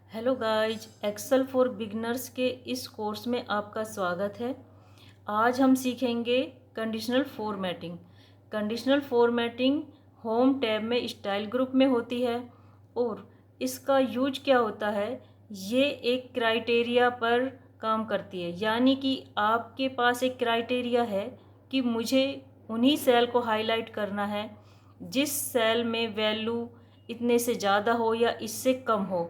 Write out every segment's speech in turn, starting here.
Hello guys, Excel for beginners के इस course में आपका स्वागत है। आज हम सीखेंगे conditional formatting. Conditional formatting home tab में स्टाइल ग्रुप में होती है और इसका यूज क्या होता है, ये एक क्राइटेरिया पर काम करती है। यानी कि आपके पास एक क्राइटेरिया है कि मुझे उन्हीं सेल को हाईलाइट करना है जिस सेल में वैल्यू इतने से ज़्यादा हो या इससे कम हो,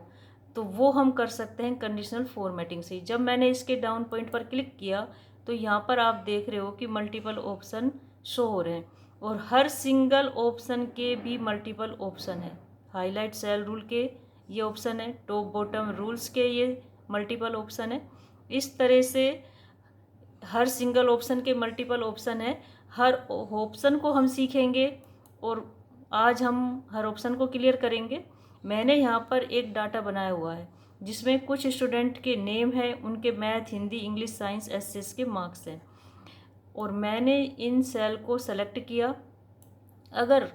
तो वो हम कर सकते हैं कंडीशनल फॉर्मेटिंग से। जब मैंने इसके डाउन पॉइंट पर क्लिक किया तो यहाँ पर आप देख रहे हो कि मल्टीपल ऑप्शन शो हो रहे हैं और हर सिंगल ऑप्शन के भी मल्टीपल ऑप्शन है। हाईलाइट सेल रूल के ये ऑप्शन है, टॉप बॉटम रूल्स के ये मल्टीपल ऑप्शन है। इस तरह से हर सिंगल ऑप्शन के मल्टीपल ऑप्शन है। हर ऑप्शन को हम सीखेंगे और आज हम हर ऑप्शन को क्लियर करेंगे। मैंने यहाँ पर एक डाटा बनाया हुआ है जिसमें कुछ स्टूडेंट के नेम है, उनके math, Hindi, English, science, SS के मार्क्स हैं और मैंने इन सेल को सेलेक्ट किया। अगर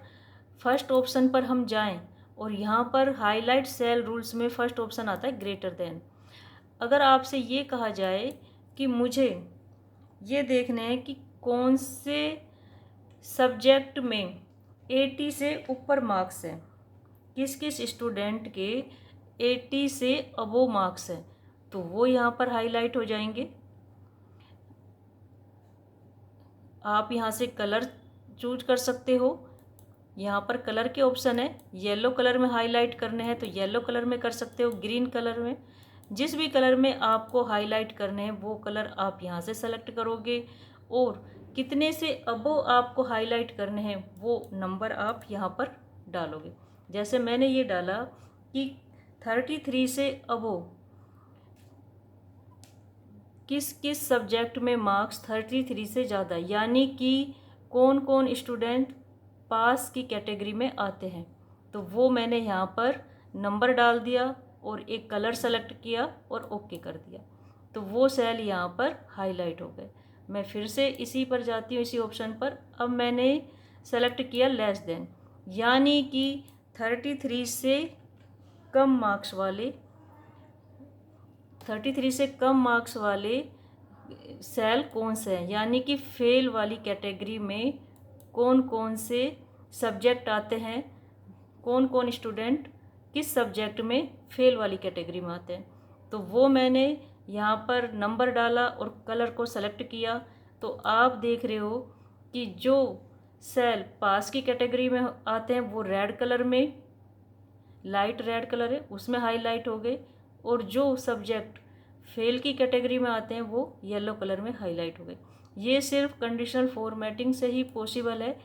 फर्स्ट ऑप्शन पर हम जाएं और यहाँ पर हाईलाइट सेल रूल्स में फर्स्ट ऑप्शन आता है ग्रेटर देन। अगर आपसे ये कहा जाए कि मुझे ये देखना है कि कौन से सब्जेक्ट में 80 से ऊपर मार्क्स हैं, किस किस स्टूडेंट के 80 से अबो मार्क्स हैं, तो वो यहाँ पर हाईलाइट हो जाएंगे। आप यहाँ से कलर चूज कर सकते हो। यहाँ पर कलर के ऑप्शन है, येलो कलर में हाईलाइट करने हैं तो येलो कलर में कर सकते हो, ग्रीन कलर में, जिस भी कलर में आपको हाईलाइट करने हैं वो कलर आप यहाँ से सेलेक्ट करोगे और कितने से अबो आपको हाईलाइट करने हैं वो नंबर आप यहाँ पर डालोगे। जैसे मैंने ये डाला कि 33 से अबो किस किस सब्जेक्ट में मार्क्स 33 से ज़्यादा, यानी कि कौन कौन स्टूडेंट पास की कैटेगरी में आते हैं, तो वो मैंने यहाँ पर नंबर डाल दिया और एक कलर सेलेक्ट किया और ओके कर दिया, तो वो सेल यहाँ पर हाईलाइट हो गए। मैं फिर से इसी पर जाती हूँ, इसी ऑप्शन पर। अब मैंने सेलेक्ट किया लेस देन, यानी कि 33 से कम मार्क्स वाले 33 से कम मार्क्स वाले सेल कौन से हैं, यानी कि फेल वाली कैटेगरी में कौन कौन से सब्जेक्ट आते हैं, कौन कौन स्टूडेंट किस सब्जेक्ट में फेल वाली कैटेगरी में आते हैं, तो वो मैंने यहाँ पर नंबर डाला और कलर को सेलेक्ट किया। तो आप देख रहे हो कि जो सेल पास की कैटेगरी में आते हैं वो रेड कलर में, लाइट रेड कलर है उसमें हाईलाइट हो गए, और जो सब्जेक्ट फेल की कैटेगरी में आते हैं वो येलो कलर में हाईलाइट हो गए। ये सिर्फ कंडीशनल फॉर्मेटिंग से ही पॉसिबल है,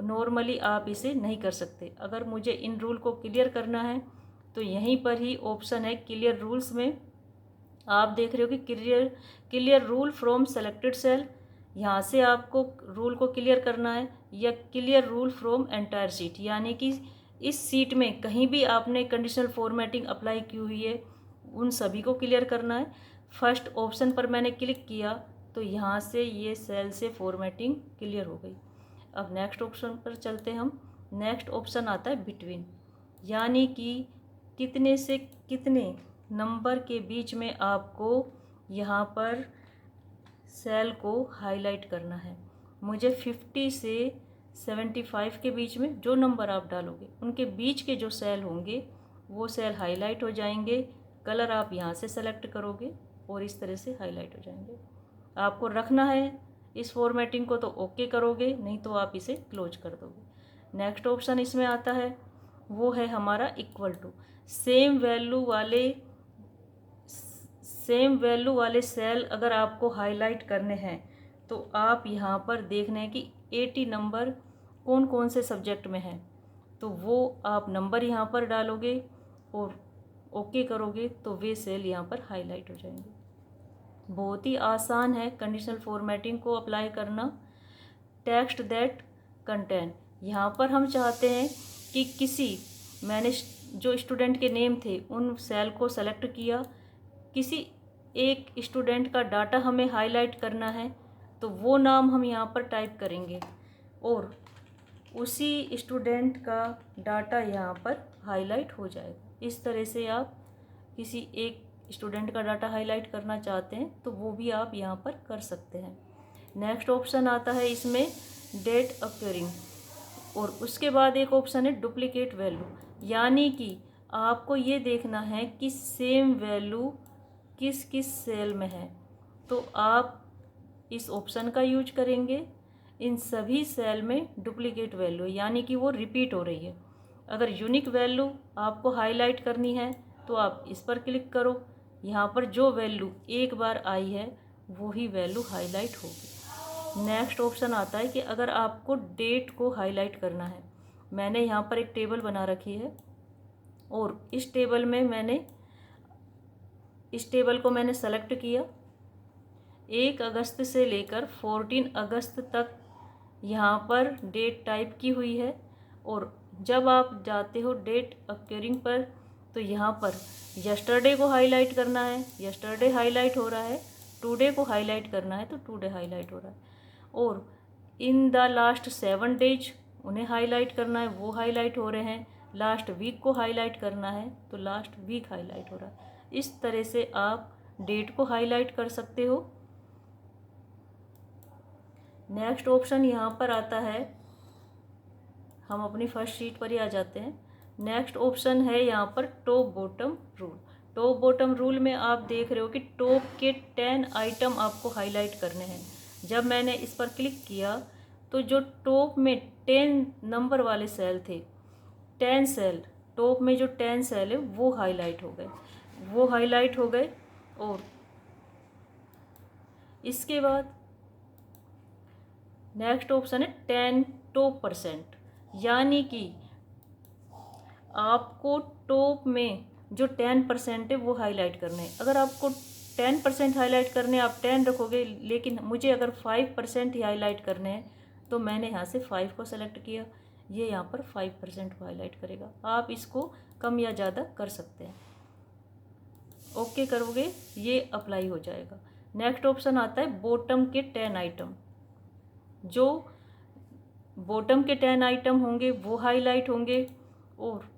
नॉर्मली आप इसे नहीं कर सकते। अगर मुझे इन रूल को क्लियर करना है तो यहीं पर ही ऑप्शन है क्लियर रूल्स में, आप देख रहे हो कि clear rule from selected cell, यहाँ से आपको रूल को क्लियर करना है, या clear rule from entire sheet, यानी कि इस सीट में कहीं भी आपने कंडीशनल फॉर्मेटिंग अप्लाई की हुई है उन सभी को क्लियर करना है। फर्स्ट ऑप्शन पर मैंने क्लिक किया तो यहाँ से ये सेल से फॉर्मेटिंग क्लियर हो गई। अब नेक्स्ट ऑप्शन पर चलते हैं हम। नेक्स्ट ऑप्शन आता है बिटवीन, यानी कि कितने से कितने नंबर के बीच में आपको यहाँ पर सेल को हाईलाइट करना है। मुझे 50 से 75 के बीच में जो नंबर आप डालोगे उनके बीच के जो सेल होंगे वो सेल हाईलाइट हो जाएंगे। कलर आप यहाँ से सेलेक्ट करोगे और इस तरह से हाईलाइट हो जाएंगे। आपको रखना है इस फॉर्मेटिंग को तो ओके करोगे, नहीं तो आप इसे क्लोज कर दोगे। नेक्स्ट ऑप्शन इसमें आता है वो है हमारा इक्वल टू। सेम वैल्यू वाले सेल अगर आपको हाईलाइट करने हैं तो आप यहाँ पर देखना है कि 80 नंबर कौन कौन से सब्जेक्ट में है, तो वो आप नंबर यहाँ पर डालोगे और ओके करोगे तो वे सेल यहाँ पर हाईलाइट हो जाएंगे। बहुत ही आसान है कंडीशनल फॉर्मेटिंग को अप्लाई करना। टेक्स्ट दैट कंटेन, यहाँ पर हम चाहते हैं कि मैंने जो स्टूडेंट के नेम थे उन सेल को सेलेक्ट किया, किसी एक स्टूडेंट का डाटा हमें हाईलाइट करना है तो वो नाम हम यहाँ पर टाइप करेंगे और उसी स्टूडेंट का डाटा यहाँ पर हाईलाइट हो जाएगा। इस तरह से आप किसी एक स्टूडेंट का डाटा हाईलाइट करना चाहते हैं तो वो भी आप यहाँ पर कर सकते हैं। नेक्स्ट ऑप्शन आता है इसमें डेट अक्यूरिंग, और उसके बाद एक ऑप्शन है डुप्लीकेट वैल्यू, यानी कि आपको ये देखना है कि सेम वैल्यू किस किस सेल में है। तो आप इस ऑप्शन का यूज करेंगे। इन सभी सेल में डुप्लीकेट वैल्यू यानी कि वो रिपीट हो रही है। अगर यूनिक वैल्यू आपको हाईलाइट करनी है तो आप इस पर क्लिक करो। यहाँ पर जो वैल्यू एक बार आई है वही वैल्यू हाईलाइट होगी। नेक्स्ट ऑप्शन आता है कि अगर आपको डेट को हाईलाइट करना है। मैंने यहाँ पर एक टेबल बना रखी है और इस टेबल को मैंने सेलेक्ट किया। 1 अगस्त से लेकर 14 अगस्त तक यहाँ पर डेट टाइप की हुई है, और जब आप जाते हो डेट अक्यूरिंग पर तो यहाँ पर यस्टरडे को हाईलाइट करना है, यस्टरडे हाईलाइट हो रहा है। टुडे को हाईलाइट करना है तो टुडे हाईलाइट हो रहा है, और इन द लास्ट 7 डेज उन्हें हाईलाइट करना है, वो हाईलाइट हो रहे हैं। लास्ट वीक को हाईलाइट करना है तो लास्ट वीक हाईलाइट हो रहा है। इस तरह से आप डेट को हाईलाइट कर सकते हो। नेक्स्ट ऑप्शन यहाँ पर आता है, हम अपनी फर्स्ट शीट पर ही आ जाते हैं। नेक्स्ट ऑप्शन है यहाँ पर top bottom rule. Top bottom rule में आप देख रहे हो कि टॉप के 10 आइटम आपको हाईलाइट करने हैं। जब मैंने इस पर क्लिक किया तो जो टॉप में 10 नंबर वाले सेल थे, 10 सेल, टॉप में जो 10 सेल है वो हाईलाइट हो गए। और इसके बाद नेक्स्ट ऑप्शन है 10 टॉप परसेंट, यानी कि आपको टॉप में जो 10% है वो हाईलाइट करने हैं। अगर आपको 10% हाईलाइट करने आप 10 रखोगे, लेकिन मुझे अगर 5% ही हाईलाइट करने हैं तो मैंने यहाँ से 5 को सेलेक्ट किया। ये यहाँ पर 5% को हाईलाइट करेगा। आप इसको कम या ज़्यादा कर सकते हैं। ओके करोगे ये अप्लाई हो जाएगा। नेक्स्ट ऑप्शन आता है बॉटम के 10 आइटम। जो बॉटम के 10 आइटम होंगे वो हाईलाइट होंगे, और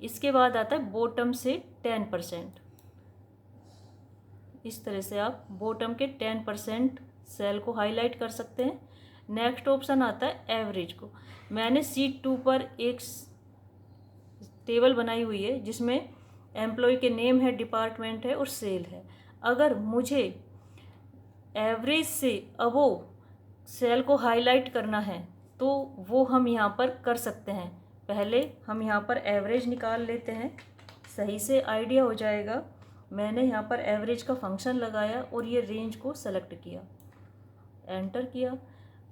इसके बाद आता है बॉटम से 10%। इस तरह से आप बॉटम के 10% सेल को हाईलाइट कर सकते हैं। नेक्स्ट ऑप्शन आता है एवरेज को। मैंने शीट 2 पर एक टेबल बनाई हुई है जिसमें एम्प्लॉय के नेम है, डिपार्टमेंट है और सेल है। अगर मुझे एवरेज से अबोव सेल को हाईलाइट करना है तो वो हम यहाँ पर कर सकते हैं। पहले हम यहाँ पर एवरेज निकाल लेते हैं, सही से आइडिया हो जाएगा। मैंने यहाँ पर एवरेज का फंक्शन लगाया और ये रेंज को सेलेक्ट किया, एंटर किया।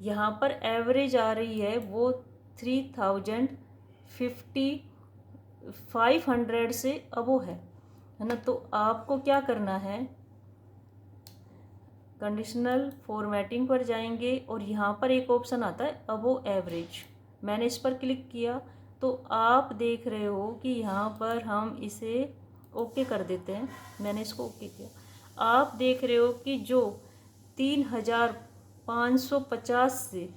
यहाँ पर एवरेज आ रही है वो 500 से अबोव है ना। तो आपको क्या करना है, कंडीशनल फॉर्मेटिंग पर जाएंगे और यहाँ पर एक ऑप्शन आता है अबोव एवरेज। मैंने इस पर क्लिक किया तो आप देख रहे हो कि यहाँ पर हम इसे ओके कर देते हैं। मैंने इसको ओके किया। आप देख रहे हो कि जो 3550 से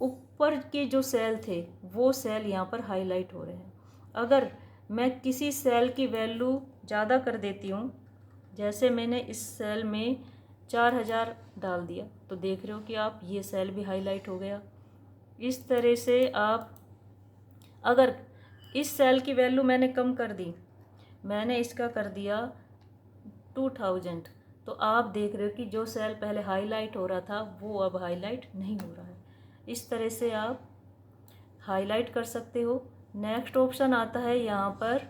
ऊपर के जो सेल थे वो सेल यहाँ पर हाईलाइट हो रहे हैं। अगर मैं किसी सेल की वैल्यू ज़्यादा कर देती हूँ, जैसे मैंने इस सेल में 4000 डाल दिया, तो देख रहे हो कि आप ये सेल भी हाईलाइट हो गया। इस तरह से आप, अगर इस सेल की वैल्यू मैंने कम कर दी, मैंने इसका कर दिया 2000, तो आप देख रहे हो कि जो सेल पहले हाईलाइट हो रहा था वो अब हाईलाइट नहीं हो रहा है। इस तरह से आप हाईलाइट कर सकते हो। नेक्स्ट ऑप्शन आता है यहाँ पर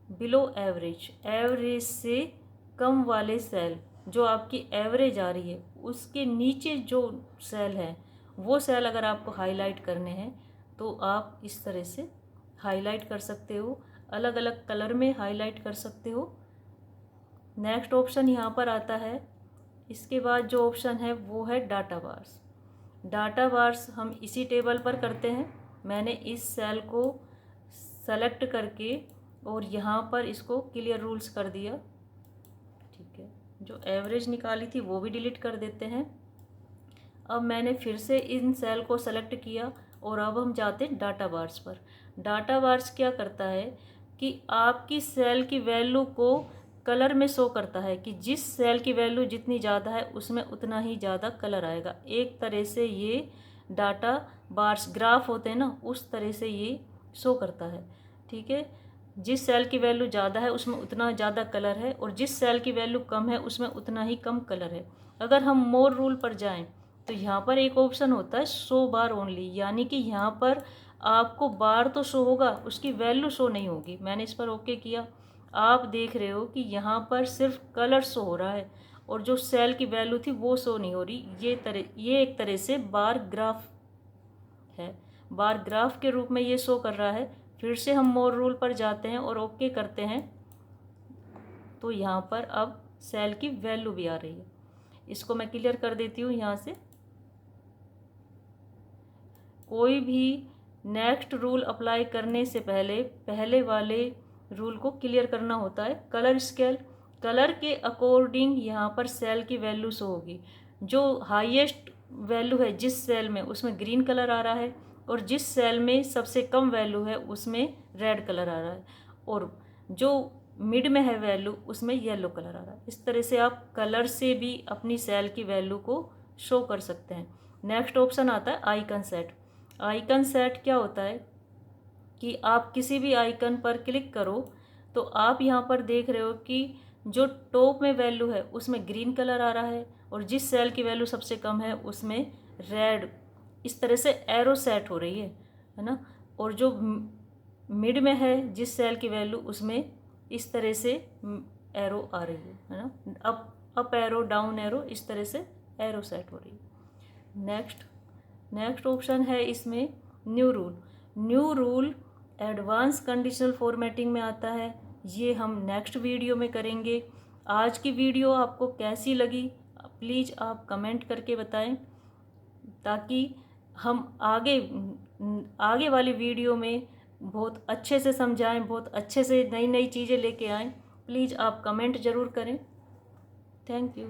बिलो एवरेज। एवरेज से कम वाले सेल, जो आपकी एवरेज आ रही है उसके नीचे जो सेल है वो सेल अगर आपको हाईलाइट करने हैं तो आप इस तरह से हाईलाइट कर सकते हो, अलग अलग कलर में हाईलाइट कर सकते हो। नेक्स्ट ऑप्शन यहाँ पर आता है। इसके बाद जो ऑप्शन है वो है डाटा बार्स। डाटा बार्स हम इसी टेबल पर करते हैं। मैंने इस सेल को सेलेक्ट करके और यहाँ पर इसको क्लियर रूल्स कर दिया। ठीक है, जो एवरेज निकाली थी वो भी डिलीट कर देते हैं। अब मैंने फिर से इन सेल को सेलेक्ट किया और अब हम जाते हैं डाटा बार्स पर। डाटा बार्स क्या करता है कि आपकी सेल की वैल्यू को कलर में शो करता है कि जिस सेल की वैल्यू जितनी ज़्यादा है उसमें उतना ही ज़्यादा कलर आएगा। एक तरह से ये डाटा बार्स ग्राफ होते हैं ना, उस तरह से ये शो करता है। ठीक है, जिस सेल की वैल्यू ज़्यादा है उसमें उतना ज़्यादा कलर है और जिस सेल की वैल्यू कम है उसमें उतना ही कम कलर है। अगर हम मोर रूल पर जाएं तो यहाँ पर एक ऑप्शन होता है शो बार ओनली, यानी कि यहाँ पर आपको बार तो शो होगा, उसकी वैल्यू शो नहीं होगी। मैंने इस पर ओके किया, आप देख रहे हो कि यहाँ पर सिर्फ कलर शो हो रहा है और जो सेल की वैल्यू थी वो शो नहीं हो रही। ये एक तरह से बार ग्राफ है, बार ग्राफ के रूप में ये शो कर रहा है। फिर से हम मोर रूल पर जाते हैं और ओके करते हैं तो यहाँ पर अब सेल की वैल्यू भी आ रही है। इसको मैं क्लियर कर देती हूँ यहाँ से। कोई भी नेक्स्ट रूल अप्लाई करने से पहले वाले रूल को क्लियर करना होता है। कलर स्केल, कलर के अकॉर्डिंग यहाँ पर सेल की वैल्यू शो होगी। जो हाईएस्ट वैल्यू है जिस सेल में उसमें ग्रीन कलर आ रहा है और जिस सेल में सबसे कम वैल्यू है उसमें रेड कलर आ रहा है और जो मिड में है वैल्यू उसमें येलो कलर आ रहा है। इस तरह से आप कलर से भी अपनी सेल की वैल्यू को शो कर सकते हैं। नेक्स्ट ऑप्शन आता है आइकन सेट। आइकन सेट क्या होता है कि आप किसी भी आइकन पर क्लिक करो तो आप यहाँ पर देख रहे हो कि जो टॉप में वैल्यू है उसमें ग्रीन कलर आ रहा है और जिस सेल की वैल्यू सबसे कम है उसमें रेड, इस तरह से एरो सेट हो रही है ना। और जो मिड में है जिस सेल की वैल्यू उसमें इस तरह से एरो आ रही है ना, अप एरो डाउन एरो, इस तरह से एरो सेट हो रही है। नेक्स्ट ऑप्शन है इसमें new rule. New rule advance conditional formatting में आता है, ये हम नेक्स्ट वीडियो में करेंगे। आज की वीडियो आपको कैसी लगी प्लीज़ आप कमेंट करके बताएं ताकि हम आगे वाली वीडियो में बहुत अच्छे से समझाएं, बहुत अच्छे से नई नई चीज़ें लेके आएं। प्लीज़ आप कमेंट ज़रूर करें। Thank you.